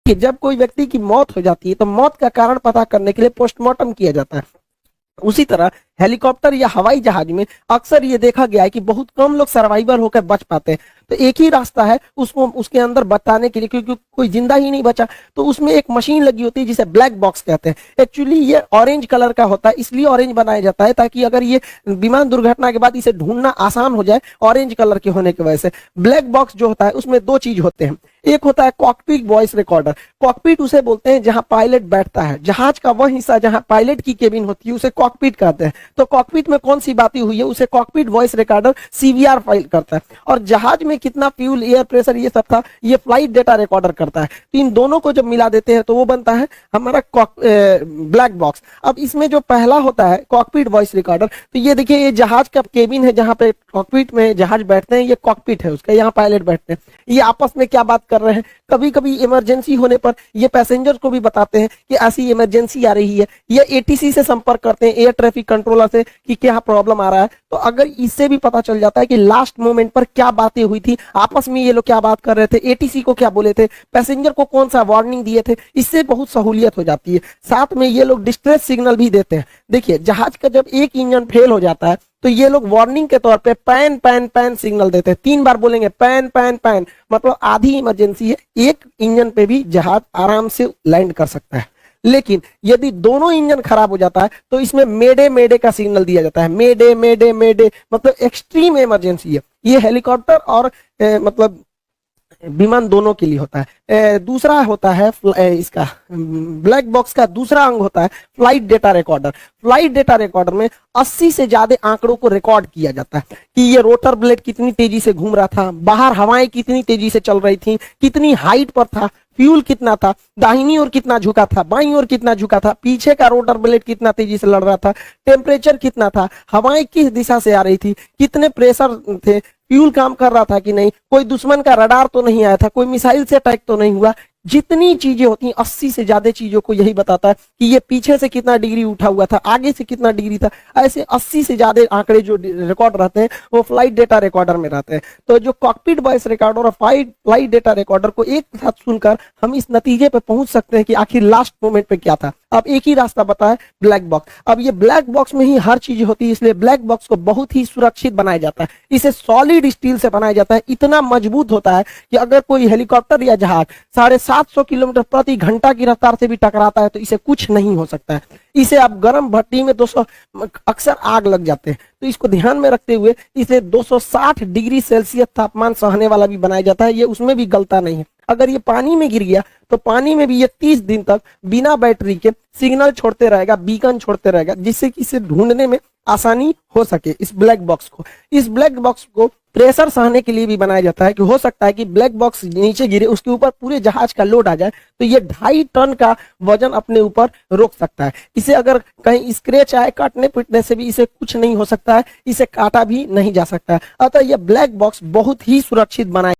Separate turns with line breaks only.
कि जब कोई व्यक्ति की मौत हो जाती है तो मौत का कारण पता करने के लिए पोस्टमार्टम किया जाता है। उसी तरह हेलीकॉप्टर या हवाई जहाज में अक्सर ये देखा गया है कि बहुत कम लोग सर्वाइवर होकर बच पाते हैं। तो एक ही रास्ता है उसको उसके अंदर बताने के लिए, क्योंकि कोई जिंदा ही नहीं बचा। तो उसमें एक मशीन लगी होती है जिसे ब्लैक बॉक्स कहते हैं। एक्चुअली ये ऑरेंज कलर का होता है, इसलिए ऑरेंज बनाया जाता है ताकि अगर ये विमान दुर्घटना के बाद इसे ढूंढना आसान हो जाए, ऑरेंज कलर के होने की वजह से। ब्लैक बॉक्स जो होता है उसमें दो चीज होते हैं। एक होता है कॉकपिट वॉइस रिकॉर्डर। कॉकपिट उसे बोलते हैं जहां पायलट बैठता है, जहाज का वह हिस्सा जहां पायलट की केबिन होती है उसे कॉकपिट कहते हैं। तो कॉकपिट में कौन सी बातें हुई है उसे cockpit voice recorder CVR file करता है। और जहाज में कितना फ्यूल, एयर प्रेशर, ये सब था, ये फ्लाइट डेटा रिकॉर्डर करता है। तो इन दोनों को जब मिला देते हैं तो वो बनता है हमारा ब्लैक बॉक्स। अब इसमें जो पहला होता है कॉकपिट वॉइस रिकॉर्डर, तो ये देखिए ये जहाज का केबिन है जहां पे कॉकपिट में जहाज बैठते हैं, ये कॉकपिट है उसका, यहाँ पायलट बैठते हैं। ये आपस में क्या बात कर रहे हैं, कभी कभी इमरजेंसी होने पर ये पैसेंजर को भी बताते हैं कि ऐसी इमरजेंसी आ रही है। ये एटीसी से संपर्क करते हैं, एयर ट्रैफिक कंट्रोलर से, कि क्या प्रॉब्लम आ रहा है। तो अगर इससे भी पता चल जाता है कि लास्ट मोमेंट पर क्या बातें हुई थी, आपस में ये लोग क्या बात कर रहे थे, एटीसी को क्या बोले थे, पैसेंजर को कौन सा वार्निंग दिए थे, इससे बहुत सहूलियत हो जाती है। साथ में ये लोग डिस्ट्रेस सिग्नल भी देते हैं। देखिए जहाज का जब एक इंजन फेल हो जाता है तो ये लोग वार्निंग के तौर पे पैन पैन पैन सिग्नल देते हैं। 3 बार बोलेंगे पैन पैन पैन, मतलब आधी इमरजेंसी है, एक इंजन पे भी जहाज आराम से लैंड कर सकता है। लेकिन यदि दोनों इंजन खराब हो जाता है तो इसमें मेडे मेडे का सिग्नल दिया जाता है। मेडे मेडे मेडे मतलब एक्सट्रीम इमरजेंसी है। ये हेलीकॉप्टर और मतलब विमान दोनों के लिए होता है। दूसरा होता है इसका ब्लैक बॉक्स का दूसरा अंग होता है flight data recorder. Flight data recorder में 80 से ज्यादा आंकड़ों को रिकॉर्ड किया जाता है कि ये रोटर ब्लेड कितनी तेजी से घूम रहा था, बाहर हवाएं कितनी तेजी से चल रही थी, कितनी हाइट पर था, फ्यूल कितना था, दाहिनी ओर कितना झुका था, बाईं ओर कितना झुका था, पीछे का रोटर ब्लेड कितना तेजी से लड़ रहा था, टेम्परेचर कितना था, हवाएं किस दिशा से आ रही थी, कितने प्रेशर थे, फ्यूल काम कर रहा था कि नहीं, कोई दुश्मन का रडार तो नहीं आया था, कोई मिसाइल से अटैक तो नहीं हुआ। जितनी चीजें होती हैं 80 से ज्यादा चीजों को यही बताता है कि ये पीछे से कितना डिग्री उठा हुआ था, आगे से कितना डिग्री था। ऐसे 80 से ज्यादा आंकड़े जो रिकॉर्ड रहते हैं वो फ्लाइट डेटा रिकॉर्डर में रहते हैं। तो जो कॉकपिट वॉइस रिकॉर्डर और फ्लाइट डेटा रिकॉर्डर को एक साथ सुनकर हम इस नतीजे पे पहुंच सकते हैं कि आखिर लास्ट मोमेंट पे क्या था। अब एक ही रास्ता बताया ब्लैक बॉक्स। अब ये ब्लैक बॉक्स में ही हर चीज होती है, इसलिए ब्लैक बॉक्स को बहुत ही सुरक्षित बनाया जाता है। इसे सॉलिड स्टील से बनाया जाता है, इतना मजबूत होता है कि अगर कोई हेलीकॉप्टर या जहाज 750 किलोमीटर प्रति घंटा की रफ्तार से भी टकराता है तो इसे कुछ नहीं हो सकता है। इसे आप गर्म भट्टी में 200 अक्सर आग लग जाते हैं, तो इसको ध्यान में रखते हुए इसे 260 डिग्री सेल्सियस तापमान सहने वाला भी बनाया जाता है। ये उसमें भी गलता नहीं है। अगर ये पानी में गिर गया तो पानी में भी ये 30 दिन तक बिना बैटरी के सिग्नल छोड़ते रहेगा, बीकन छोड़ते रहेगा, जिससे कि इसे ढूंढने में आसानी हो सके। इस ब्लैक बॉक्स को प्रेशर सहने के लिए भी बनाया जाता है कि हो सकता है कि ब्लैक बॉक्स नीचे गिरे, उसके ऊपर पूरे जहाज का लोड आ जाए तो ये 2.5 टन का वजन अपने ऊपर रोक सकता है। इसे अगर कहीं स्क्रैच आए, काटने पीटने से भी इसे कुछ नहीं हो सकता है, इसे काटा भी नहीं जा सकता है। अतः यह ब्लैक बॉक्स बहुत ही सुरक्षित बनाया